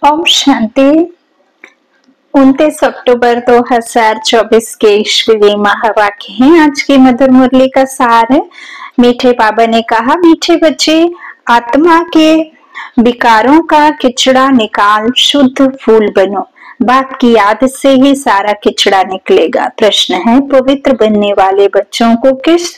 ओम शांति। 29 अक्टूबर 2024 के ईश्वरीय महावाक्य हैं। आज की मधुर मुरली का सार है। मीठे बाबा ने कहा, मीठे बच्चे, आत्मा के विकारों का किचड़ा निकाल शुद्ध फूल बनो। बाप की याद से ही सारा किचड़ा निकलेगा। प्रश्न है, पवित्र बनने वाले बच्चों को किस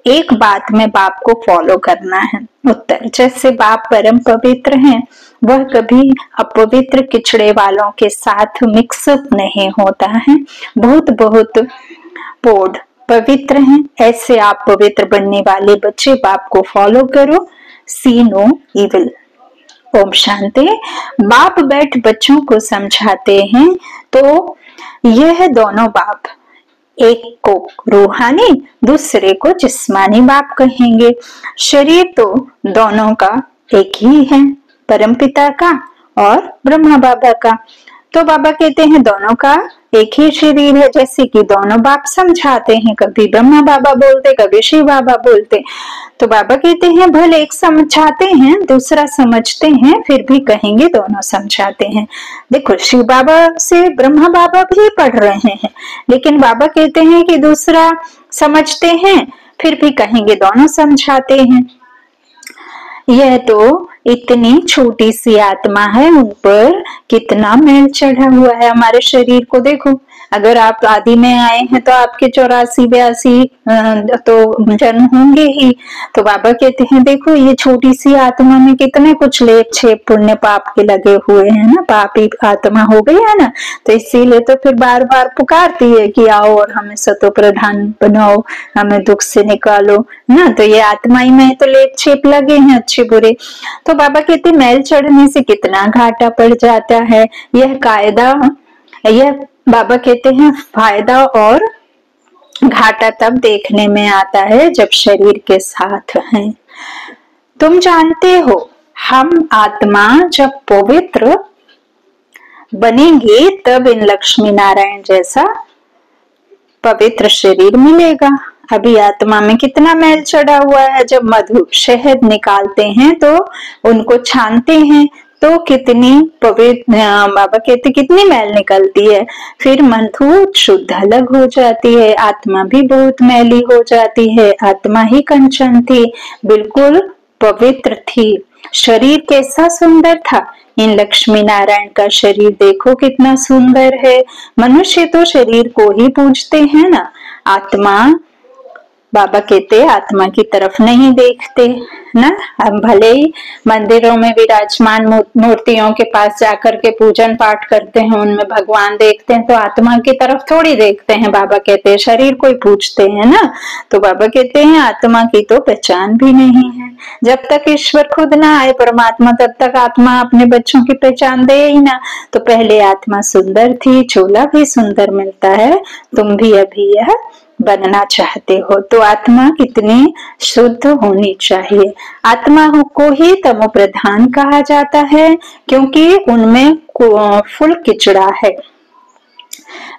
एक बात में बाप को फॉलो करना है? उत्तर, जैसे बाप परम पवित्र हैं, वह कभी अपवित्र किचड़े वालों के साथ मिक्सअप नहीं होता है। बहुत बहुत बोर्ड पवित्र हैं, ऐसे आप पवित्र बनने वाले बच्चे बाप को फॉलो करो। सी नो इविल। ओम शांति। बाप बैठ बच्चों को समझाते हैं तो यह दोनों बाप, एक को रूहानी, दूसरे को जिस्मानी बाप कहेंगे। शरीर तो दोनों का एक ही है, परमपिता का और ब्रह्मा बाबा का। तो बाबा कहते हैं दोनों का एक ही शरीर है। जैसे कि दोनों बाप समझाते हैं, कभी ब्रह्मा बाबा बोलते, कभी शिव बाबा बोलते। तो बाबा कहते हैं भले एक समझाते हैं, दूसरा समझते हैं, फिर भी कहेंगे दोनों समझाते हैं। देखो, शिव बाबा से ब्रह्मा बाबा भी पढ़ रहे हैं, लेकिन बाबा कहते हैं कि दूसरा समझते हैं, फिर भी कहेंगे दोनों समझाते हैं। यह तो इतनी छोटी सी आत्मा है, उन पर कितना मैल चढ़ा हुआ है। हमारे शरीर को देखो, अगर आप आदि में आए हैं तो आपके 84-82 तो जन्म होंगे ही। तो बाबा कहते हैं देखो, ये छोटी सी आत्मा में कितने कुछ लेप छेप पुण्य पाप के लगे हुए हैं ना। पापी आत्मा हो गई है ना, तो इसीलिए तो फिर बार बार पुकारती है कि आओ और हमें सतो प्रधान बनाओ, हमें दुख से निकालो ना। तो ये आत्मा ही में तो लेप छेप लगे हैं अच्छे बुरे। तो बाबा कहते मैल चढ़ने से कितना घाटा पड़ जाता है। यह कायदा, यह बाबा कहते हैं फायदा और घाटा तब देखने में आता है जब शरीर के साथ हैं। तुम जानते हो, हम आत्मा जब पवित्र बनेंगे तब इन लक्ष्मी नारायण जैसा पवित्र शरीर मिलेगा। अभी आत्मा में कितना मैल चढ़ा हुआ है। जब मधु शहद निकालते हैं तो उनको छानते हैं तो कितनी पवित्र, बाबा कहते कितनी मैल निकलती है। फिर मधु शुद्ध अलग हो जाती है, आत्मा भी बहुत मैली हो जाती है। आत्मा ही कंचन थी, बिल्कुल पवित्र थी। शरीर कैसा सुंदर था। इन लक्ष्मी नारायण का शरीर देखो कितना सुंदर है। मनुष्य तो शरीर को ही पूजते हैं ना, आत्मा, बाबा कहते आत्मा की तरफ नहीं देखते ना। हम भले ही मंदिरों में विराजमान मूर्तियों के पास जाकर के पूजन पाठ करते हैं, उनमें भगवान देखते हैं, तो आत्मा की तरफ थोड़ी देखते हैं। बाबा कहते हैं शरीर को ही पूजते हैं ना। तो बाबा कहते हैं आत्मा की तो पहचान भी नहीं है। जब तक ईश्वर खुद ना आए परमात्मा, तब तक आत्मा अपने बच्चों की पहचान दे ही ना। तो पहले आत्मा सुंदर थी, चोला भी सुंदर मिलता है। तुम भी अभी यह बनना चाहते हो तो आत्मा कितनी शुद्ध होनी चाहिए। आत्मा को ही तमो प्रधान कहा जाता है, क्योंकि उनमें फुल किचड़ा है।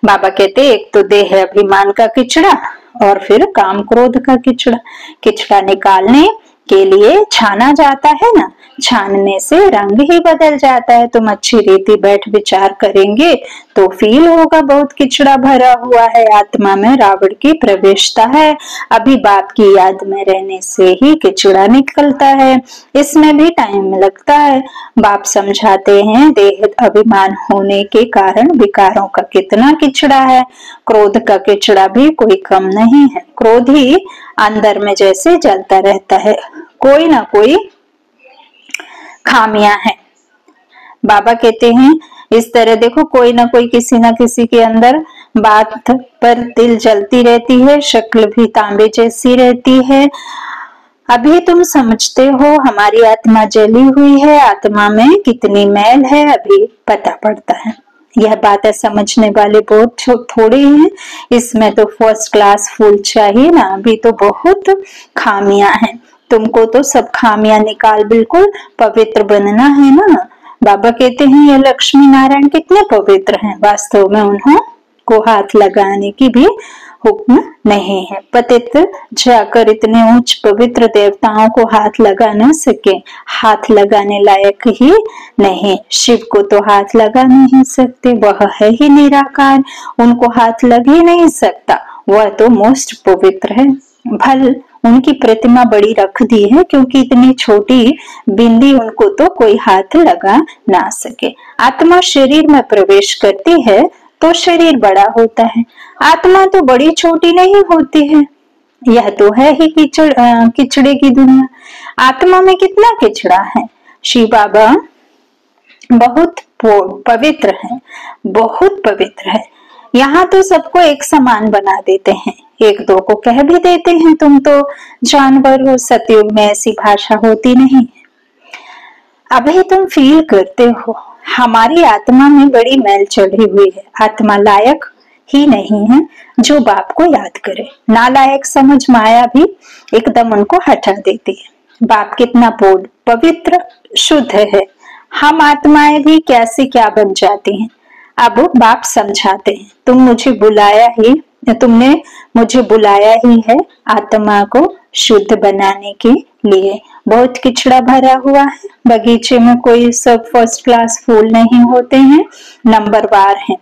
बाबा कहते एक तो देह अभिमान का किचड़ा और फिर काम क्रोध का किचड़ा। किचड़ा निकालने के लिए छाना जाता है ना, छानने से रंग ही बदल जाता है। तुम अच्छी रीति बैठ विचार करेंगे तो फील होगा बहुत किचड़ा भरा हुआ है। आत्मा में रावण की प्रवेशता है। अभी बाप की याद में रहने से ही किचड़ा निकलता है, इसमें भी टाइम लगता है। बाप समझाते हैं देह अभिमान होने के कारण विकारों का कितना किचड़ा है। क्रोध का किचड़ा भी कोई कम नहीं है। क्रोध ही अंदर में जैसे जलता रहता है, कोई ना कोई खामियां हैं। बाबा कहते हैं इस तरह देखो, कोई ना कोई किसी ना किसी के अंदर बात पर दिल जलती रहती है, शक्ल भी तांबे जैसी रहती है। अभी तुम समझते हो हमारी आत्मा जली हुई है, आत्मा में कितनी मैल है, अभी पता पड़ता है। यह बातें समझने वाले बहुत थोड़े हैं। इसमें तो फर्स्ट क्लास फूल चाहिए ना, अभी तो बहुत खामियां हैं। तुमको तो सब खामियां निकाल बिल्कुल पवित्र बनना है ना। बाबा कहते हैं ये लक्ष्मी नारायण कितने पवित्र हैं, वास्तव में उन्हों को हाथ लगाने की भी हुक्म नहीं है। पतित जाकर इतने उच्च पवित्र देवताओं को हाथ लगा न सके, हाथ लगाने लायक ही नहीं। शिव को तो हाथ लगा नहीं सकते, वह है ही निराकार, उनको हाथ लग ही नहीं सकता, वह तो मोस्ट पवित्र है। भल उनकी प्रतिमा बड़ी रख दी है, क्योंकि इतनी छोटी बिंदी उनको तो कोई हाथ लगा ना सके। आत्मा शरीर में प्रवेश करती है तो शरीर बड़ा होता है, आत्मा तो बड़ी छोटी नहीं होती है। यह तो है ही किचड़े की दुनिया। आत्मा में कितना किचड़ा है। शिव बाबा बहुत पवित्र है, बहुत पवित्र है। यहाँ तो सबको एक समान बना देते हैं, एक दो को कह भी देते हैं तुम तो जानवर हो। सतयुग में ऐसी भाषा होती नहीं। अभी तुम फील करते हो हमारी आत्मा में बड़ी मैल चढ़ी हुई है। आत्मा लायक ही नहीं है जो बाप को याद करे। नालायक समझ माया भी एकदम उनको हटा देती है। बाप कितना बोल पवित्र शुद्ध है, हम आत्माएं भी कैसे क्या बन जाती हैं। अब बाप समझाते हैं, तुमने मुझे बुलाया ही है आत्मा को शुद्ध बनाने के लिए। बहुत किचड़ा भरा हुआ है, बगीचे में कोई सब फर्स्ट क्लास फूल नहीं होते हैं, नंबरवार हैं।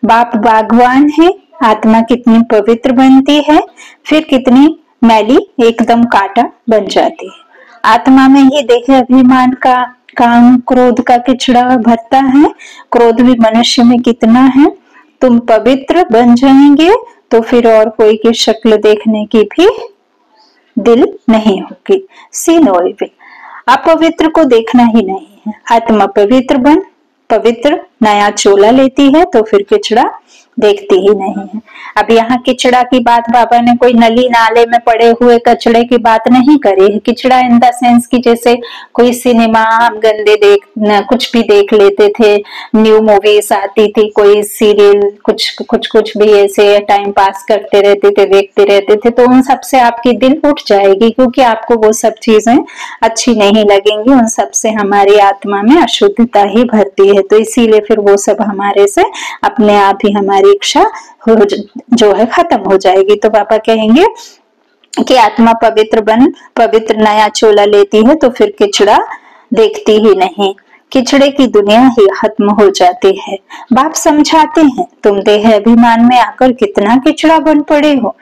बाप बागवान है, आत्मा कितनी पवित्र बनती है, फिर कितनी मैली एकदम कांटा बन जाती है। आत्मा में ही देह अभिमान का काम क्रोध का किचड़ा भरता है। क्रोध भी मनुष्य में कितना है। तुम पवित्र बन जाएंगे तो फिर और कोई की शक्ल देखने की भी दिल नहीं होगी। सी नो इविल, अपवित्र को देखना ही नहीं है। आत्मा पवित्र नया चोला लेती है तो फिर किचड़ा देखती ही नहीं है। अब यहाँ किचड़ा की बात बाबा ने कोई नली नाले में पड़े हुए कचड़े की बात नहीं करी है। किचड़ा इन द सेंस की जैसे कोई सिनेमा हम गंदे कुछ भी देख लेते थे, न्यू मूवीज आती थी, कोई सीरियल कुछ भी ऐसे टाइम पास करते रहते थे, देखते रहते थे, तो उन सब से आपकी दिल उठ जाएगी, क्योंकि आपको वो सब चीजें अच्छी नहीं लगेंगी। उन सब से हमारी आत्मा में अशुद्धता ही भरती है, तो इसीलिए फिर वो सब हमारे से अपने आप ही हमारी इच्छा जो है खत्म हो जाएगी। तो पापा कहेंगे कि आत्मा पवित्र नया चोला लेती है तो फिर किचड़ा देखती ही नहीं, किचड़े की दुनिया ही खत्म हो जाती है। बाप समझाते हैं, तुम देह अभिमान में आकर कितना किचड़ा बन पड़े हो,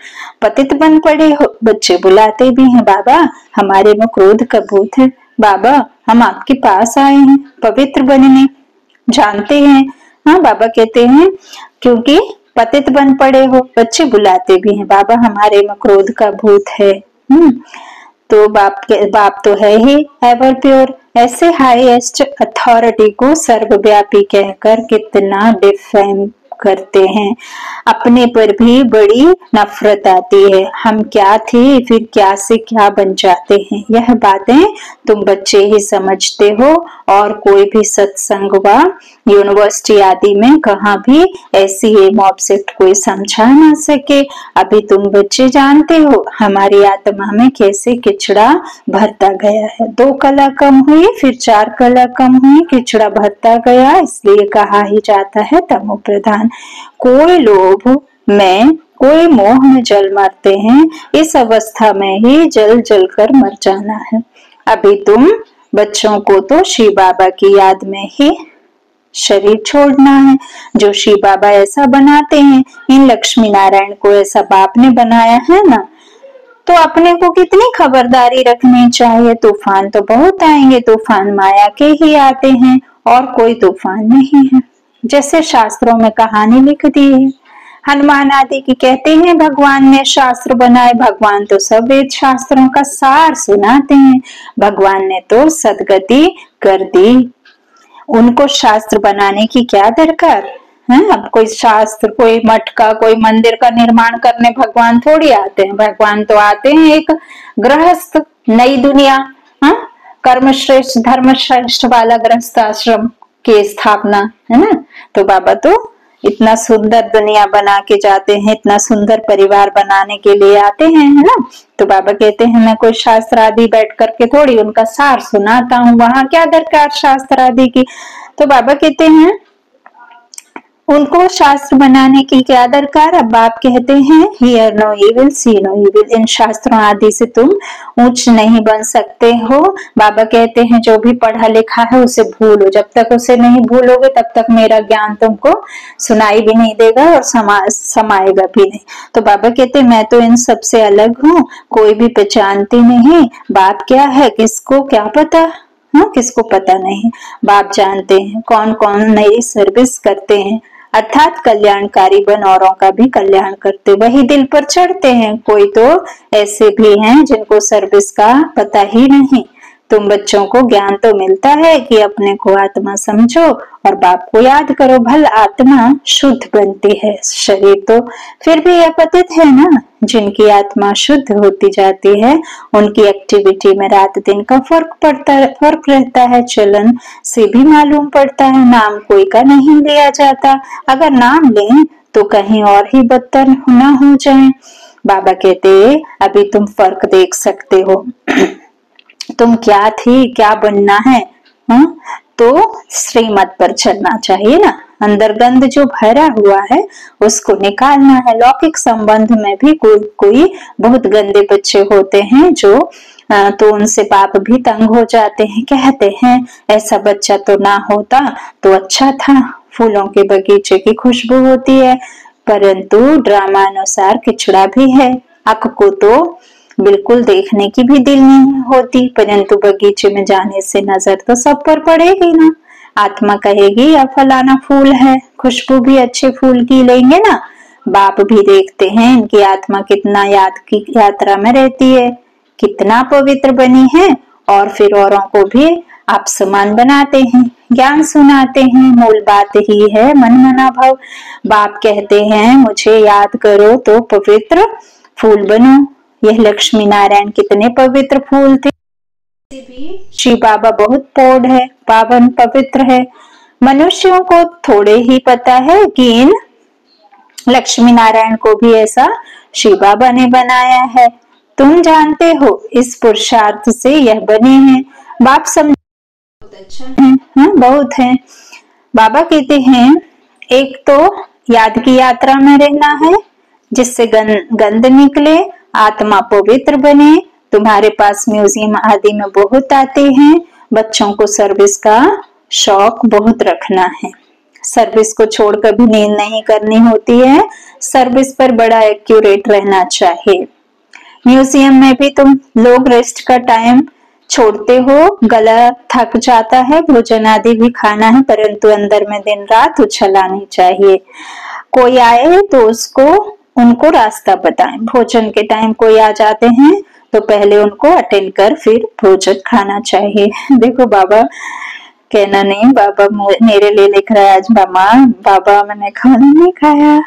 पतित बन पड़े हो। बच्चे बुलाते भी हैं, बाबा हमारे में क्रोध का भूत है, बाबा हम आपके पास आए हैं पवित्र बनने। जानते हैं, हाँ बाबा कहते हैं क्योंकि पतित बन पड़े हो। बच्चे बुलाते भी हैं, बाबा हमारे में क्रोध का भूत है। तो बाप तो है ही एवर प्योर। ऐसे हाईएस्ट अथॉरिटी को सर्वव्यापी कहकर कितना डिफेम करते हैं। अपने पर भी बड़ी नफरत आती है। हम क्या थे फिर क्या से क्या बन जाते हैं। यह बातें तुम बच्चे ही समझते हो, और कोई भी सत्संग व यूनिवर्सिटी आदि में कहाँ भी ऐसी एम ऑब्जेक्ट कोई समझा ना सके। अभी तुम बच्चे जानते हो हमारी आत्मा में कैसे किचड़ा भरता गया है। 2 कला कम हुई, फिर 4 कला कम हुई, किचड़ा भरता गया। इसलिए कहा ही जाता है तमो प्रधान। कोई लोभ में कोई मोह में जल मरते हैं, इस अवस्था में ही जल जल कर मर जाना है। अभी तुम बच्चों को तो शिव बाबा की याद में ही शरीर छोड़ना है, जो शिव बाबा ऐसा बनाते हैं। इन लक्ष्मी नारायण को ऐसा बाप ने बनाया है ना, तो अपने को कितनी खबरदारी रखनी चाहिए। तूफान तो बहुत आएंगे, तूफान माया के ही आते हैं और कोई तूफान नहीं है। जैसे शास्त्रों में कहानी लिख दी है, हनुमान आदि की कहते हैं भगवान ने शास्त्र बनाए। भगवान तो सब वेद शास्त्रों का सार सुनाते हैं, भगवान ने तो सदगति कर दी। उनको शास्त्र बनाने की क्या दरकार है। अब कोई शास्त्र, कोई मठ का, कोई मंदिर का निर्माण करने भगवान थोड़ी आते हैं। भगवान तो आते हैं एक गृहस्थ नई दुनिया, कर्म श्रेष्ठ धर्म श्रेष्ठ वाला गृहस्थ आश्रम की स्थापना, है ना। तो बाबा तो इतना सुंदर दुनिया बना के जाते हैं, इतना सुंदर परिवार बनाने के लिए आते हैं, है ना। तो बाबा कहते हैं मैं कोई शास्त्र आदि बैठ करके थोड़ी उनका सार सुनाता हूँ, वहां क्या दरकार शास्त्र आदि की। तो बाबा कहते हैं उनको शास्त्र बनाने की क्या दरकार। अब बाप कहते हैं hear no evil see no evil, इन शास्त्रों आदि से तुम ऊंच नहीं बन सकते हो। बाबा कहते हैं जो भी पढ़ा लिखा है उसे भूलो, जब तक उसे नहीं भूलोगे तब तक मेरा ज्ञान तुमको सुनाई भी नहीं देगा और समाएगा भी नहीं। तो बाबा कहते मैं तो इन सबसे अलग हूँ, कोई भी पहचानती नहीं। बाप क्या है किसको क्या पता, हाँ किसको पता नहीं। बाप जानते हैं कौन कौन नई सर्विस करते हैं, अर्थात कल्याणकारी बन औरों का भी कल्याण करते, वही दिल पर चढ़ते हैं। कोई तो ऐसे भी हैं जिनको सर्विस का पता ही नहीं। तुम बच्चों को ज्ञान तो मिलता है कि अपने को आत्मा समझो और बाप को याद करो, भल आत्मा शुद्ध बनती है, शरीर तो फिर भी अपतित है ना। जिनकी आत्मा शुद्ध होती जाती है उनकी एक्टिविटी में रात दिन का फर्क रहता है, चलन से भी मालूम पड़ता है। नाम कोई का नहीं लिया जाता, अगर नाम लें तो कहीं और ही बदतर ना हो जाए। बाबा कहते अभी तुम फर्क देख सकते हो तुम क्या थी क्या बनना है, तो श्रीमत पर चलना चाहिए ना। अंदर गंद जो भरा हुआ है उसको निकालना है। लौकिक संबंध में भी कोई बहुत गंदे बच्चे होते हैं जो तो उनसे बाप भी तंग हो जाते हैं, कहते हैं ऐसा बच्चा तो ना होता तो अच्छा था। फूलों के बगीचे की खुशबू होती है परंतु ड्रामा अनुसार किचड़ा भी है। अक को तो बिल्कुल देखने की भी दिल नहीं होती, परंतु बगीचे में जाने से नजर तो सब पर पड़ेगी ना। आत्मा कहेगी यह फलाना फूल है, खुशबू भी अच्छे फूल की लेंगे ना। बाप भी देखते हैं इनकी आत्मा कितना याद की यात्रा में रहती है, कितना पवित्र बनी है, और फिर औरों को भी आप समान बनाते हैं, ज्ञान सुनाते हैं। मूल बात ही है मन मना भाव। बाप कहते हैं मुझे याद करो तो पवित्र फूल बनो। यह लक्ष्मी नारायण कितने पवित्र फूल थे। श्री बाबा बहुत पौध है, पावन पवित्र है। मनुष्यों को थोड़े ही पता है कि इन लक्ष्मी नारायण को भी ऐसा श्री बाबा ने बनाया है। तुम जानते हो इस पुरुषार्थ से यह बने हैं। बाप समझ बहुत अच्छा है, बहुत है। बाबा कहते हैं एक तो याद की यात्रा में रहना है जिससे गंद निकले, आत्मा पवित्र बने। तुम्हारे पास म्यूजियम आदि में बहुत आते हैं, बच्चों को सर्विस का शौक बहुत रखना है। सर्विस को छोड़ कभी नींद नहीं करनी होती है, सर्विस पर बड़ा एक्यूरेट रहना चाहिए। म्यूजियम में भी तुम लोग रेस्ट का टाइम छोड़ते हो, गला थक जाता है, भोजन आदि भी खाना है, परंतु अंदर में दिन रात उछला नहीं चाहिए। कोई आए तो उनको रास्ता बताएं। भोजन के टाइम कोई आ जाते हैं तो पहले उनको अटेंड कर फिर भोजन खाना चाहिए। देखो बाबा कहना नहीं, बाबा मेरे लिए लिख रहा है आज मामा बाबा मैंने खाना नहीं खाया।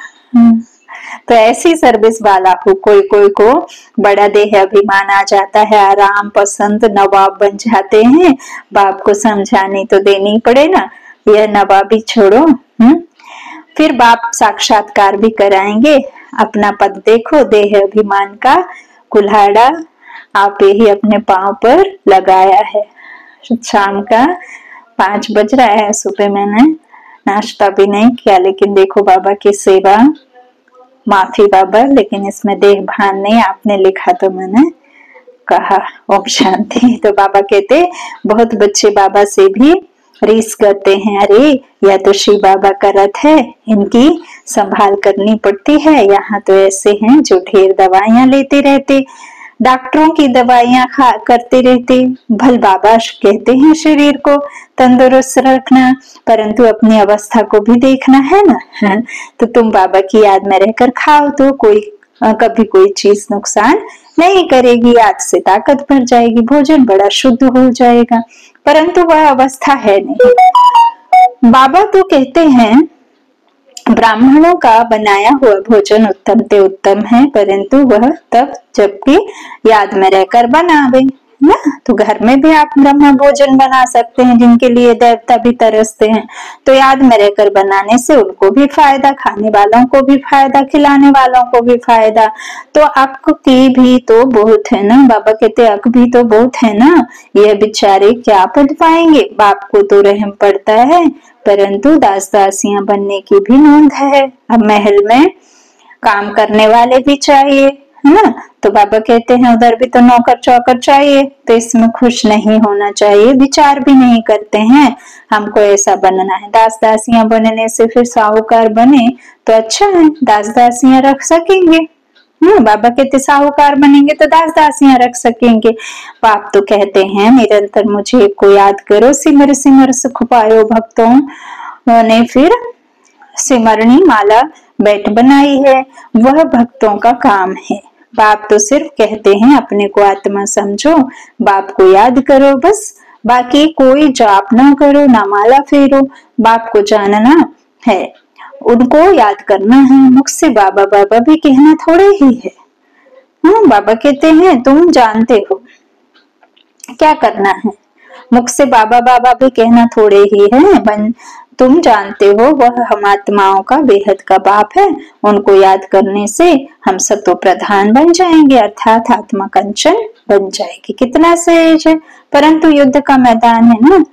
तो ऐसी सर्विस वाला हो। कोई को बड़ा देह अभिमान आ जाता है, आराम पसंद नवाब बन जाते हैं। बाप को समझानी तो देनी पड़े ना, यह नवाबी छोड़ो। फिर बाप साक्षात्कार भी कराएंगे। अपना पद देखो, देह अभिमान का कुल्हाड़ा आप ही अपने पांव पर लगाया है। शाम का 5 बज रहा है, सुबह मैंने नाश्ता भी नहीं किया, लेकिन देखो बाबा की सेवा। माफी बाबा, लेकिन इसमें देह भान नहीं, आपने लिखा तो मैंने कहा। ओम शांति। तो बाबा कहते बहुत बच्चे बाबा से भी रीस करते हैं, अरे यह तो श्री बाबा का रथ है, इनकी संभाल करनी पड़ती है। यहाँ तो ऐसे हैं जो ढेर दवाइयां लेते रहते, डॉक्टरों की दवाइयां करते रहते। भल बाबा कहते हैं शरीर को तंदुरुस्त रखना, परंतु अपनी अवस्था को भी देखना है ना। तो तुम बाबा की याद में रहकर खाओ तो कभी कोई चीज नुकसान नहीं करेगी, याद से ताकत बढ़ जाएगी, भोजन बड़ा शुद्ध हो जाएगा, परंतु वह अवस्था है नहीं। बाबा तो कहते हैं ब्राह्मणों का बनाया हुआ भोजन उत्तम ते उत्तम है, परंतु वह तब जबकि याद में रहकर बनावे। ना। तो घर में भी आप ब्रह्म भोजन बना सकते हैं, जिनके लिए देवता भी तरसते हैं। तो याद में रहकर बनाने से उनको भी फायदा, खाने वालों को भी फायदा, खिलाने वालों को भी फायदा। तो अक की भी तो बहुत है ना, बाबा कहते अक भी तो बहुत है ना, ये बेचारे क्या पढ़ पाएंगे। बाप को तो रहम पड़ता है, परंतु दास दासियां बनने की भी नोंद है। अब महल में काम करने वाले भी चाहिए, है ना। तो बाबा कहते हैं उधर भी तो नौकर चौकर चाहिए, तो इसमें खुश नहीं होना चाहिए, विचार भी नहीं करते हैं हमको ऐसा बनना है। दास दासियां बनने से फिर साहूकार बने तो अच्छा है, दास दासियां रख सकेंगे। बाबा कहते साहूकार बनेंगे तो दास दासियां रख सकेंगे। बाप तो कहते हैं निरंतर मुझे को याद करो, सिमर सिमर सुख पायो भक्तों ने फिर सिमरनी माला बैठ बनाई है, वह भक्तों का काम है। बाप तो सिर्फ कहते हैं अपने को आत्मा समझो, बाप को याद करो बस, बाकी कोई जाप ना करो ना माला फेरो। बाप को जानना है, उनको याद करना है। मुख से बाबा बाबा भी कहना थोड़े ही है। बाबा कहते हैं तुम जानते हो क्या करना है, मुख से बाबा बाबा भी कहना थोड़े ही है। तुम जानते हो वह हम आत्माओं का बेहद का बाप है, उनको याद करने से हम सतो प्रधान बन जाएंगे, अर्थात आत्मा कंचन बन जाएगी। कितना सहज है, परंतु युद्ध का मैदान है ना,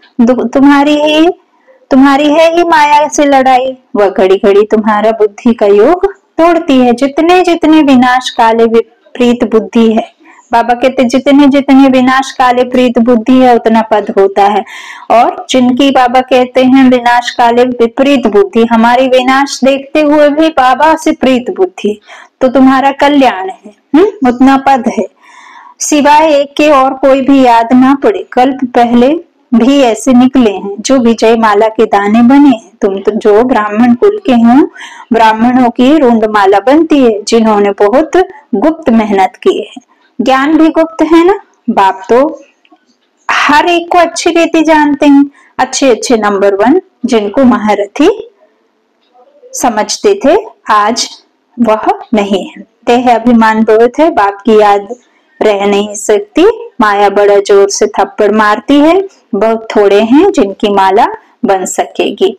तुम्हारी है ही माया से लड़ाई, वह घड़ी घड़ी तुम्हारा बुद्धि का योग तोड़ती है। जितने जितने विनाश काले विपरीत बुद्धि है, बाबा कहते जितने जितने विनाश काले प्रीत बुद्धि है उतना पद होता है। और जिनकी बाबा कहते हैं विनाश काले विपरीत बुद्धि, हमारी विनाश देखते हुए भी बाबा से प्रीत बुद्धि, तो तुम्हारा कल्याण है, उतना पद है। सिवाय एक के और कोई भी याद ना पड़े। कल्प पहले भी ऐसे निकले हैं जो विजय माला के दाने बने हैं। तुम तो जो ब्राह्मण कुल के हो, ब्राह्मणों की रुंड माला बनती है, जिन्होंने बहुत गुप्त मेहनत की है। ज्ञान भी गुप्त है ना। बाप तो हर एक को अच्छी रीति जानते हैं, अच्छे अच्छे नंबर 1 जिनको महारथी समझते थे, आज वह नहीं है। देह अभिमान बहुत है, बाप की याद रह नहीं सकती, माया बड़ा जोर से थप्पड़ मारती है। बहुत थोड़े हैं जिनकी माला बन सकेगी।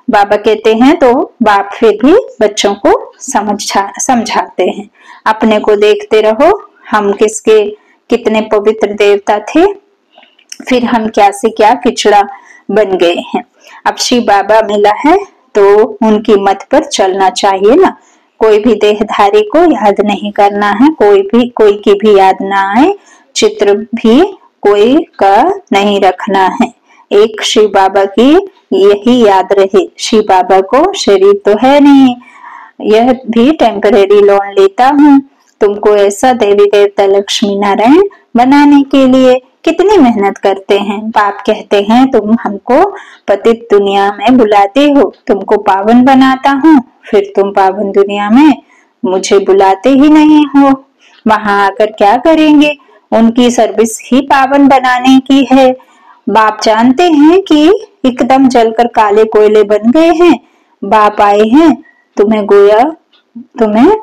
बाबा कहते हैं तो बाप फिर भी बच्चों को समझाते हैं, अपने को देखते रहो, हम किसके कितने पवित्र देवता थे, फिर हम क्या से क्या किचड़ा बन गए हैं। अब शिव बाबा मिला है तो उनकी मत पर चलना चाहिए ना। कोई भी देहधारी को याद नहीं करना है, कोई की भी याद ना आए, चित्र भी कोई का नहीं रखना है। एक शिव बाबा की यही याद रहे। शिव बाबा को शरीर तो है नहीं, यह भी टेम्परेरी लोन लेता हूँ। तुमको ऐसा देवी देवता लक्ष्मी नारायण बनाने के लिए कितनी मेहनत करते हैं। बाप कहते हैं तुम हमको पतित दुनिया में बुलाते हो, तुमको पावन बनाता हूँ, फिर तुम पावन दुनिया में मुझे बुलाते ही नहीं हो। वहां आकर क्या करेंगे, उनकी सर्विस ही पावन बनाने की है। बाप जानते हैं कि एकदम जलकर काले कोयले बन गए हैं। बाप आए हैं तुम्हें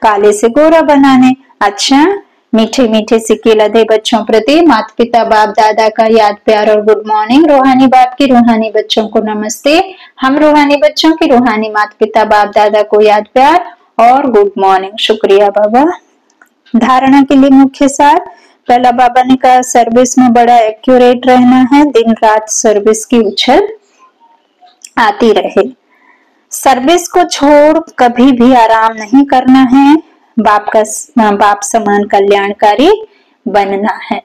काले से गोरा बनाने। अच्छा, मीठे मीठे सिक्के लदे बच्चों प्रति माता पिता बाप दादा का याद प्यार और गुड मॉर्निंग। रूहानी बाप की रूहानी बच्चों को नमस्ते। हम रूहानी बच्चों की रूहानी माता पिता बाप दादा को याद प्यार और गुड मॉर्निंग। शुक्रिया बाबा। धारणा के लिए मुख्य सार, पहला बाबा ने कहा सर्विस में बड़ा एक्यूरेट रहना है, दिन रात सर्विस की उछल आती रहे। सर्विस को छोड़ कभी भी आराम नहीं करना है, बाप समान कल्याणकारी बनना है।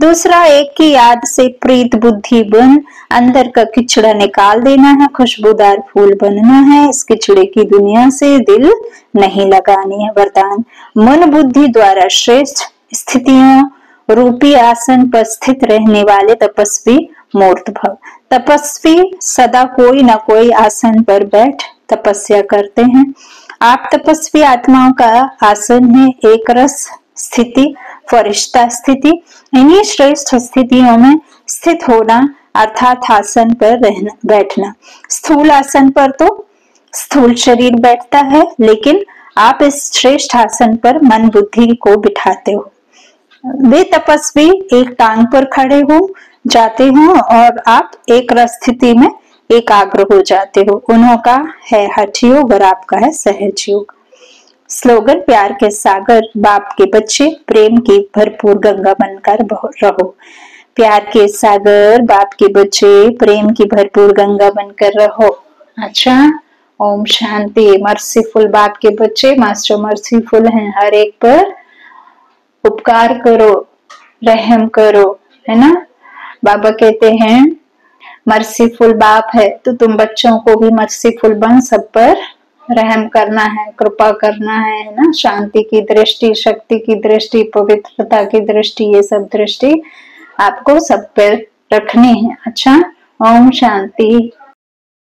दूसरा, एक की याद से प्रीत बुद्धि बन अंदर का किचड़ा निकाल देना है, खुशबूदार फूल बनना है। इस किचड़े की दुनिया से दिल नहीं लगानी है। वरदान, मन बुद्धि द्वारा श्रेष्ठ स्थितियों रूपी आसन पर स्थित रहने वाले तपस्वी मूर्त भव। तपस्वी सदा कोई न कोई आसन पर बैठ तपस्या करते हैं। आप तपस्वी आत्माओं का आसन है एक रस स्थिति, फरिश्ता स्थिति। इन्हीं श्रेष्ठ स्थितियों में स्थित होना अर्थात आसन पर बैठना। स्थूल आसन पर तो स्थूल शरीर बैठता है, लेकिन आप इस श्रेष्ठ आसन पर मन बुद्धि को बिठाते हो। वे तपस्वी एक टांग पर खड़े हो जाते हो और आप एक रस स्थिति में एकाग्र हो जाते हो। उन्होंने है हठ योग और आपका है सहज योग। स्लोगन, प्यार के सागर बाप के बच्चे, प्रेम की भरपूर गंगा बनकर रहो। प्यार के सागर बाप के बच्चे, प्रेम की भरपूर गंगा बनकर रहो। अच्छा, ओम शांति। मर्सीफुल बाप के बच्चे, मास्टर मर्सीफुल हैं, हर एक पर उपकार करो, रहम करो, है ना। बाबा कहते हैं मर्सीफुल बाप है तो तुम बच्चों को भी मर्सीफुल बन, सब पर रहम करना है, कृपा करना है ना। शांति की दृष्टि, शक्ति की दृष्टि, पवित्रता की दृष्टि, ये सब दृष्टि आपको सब पर रखनी है। अच्छा, ओम शांति।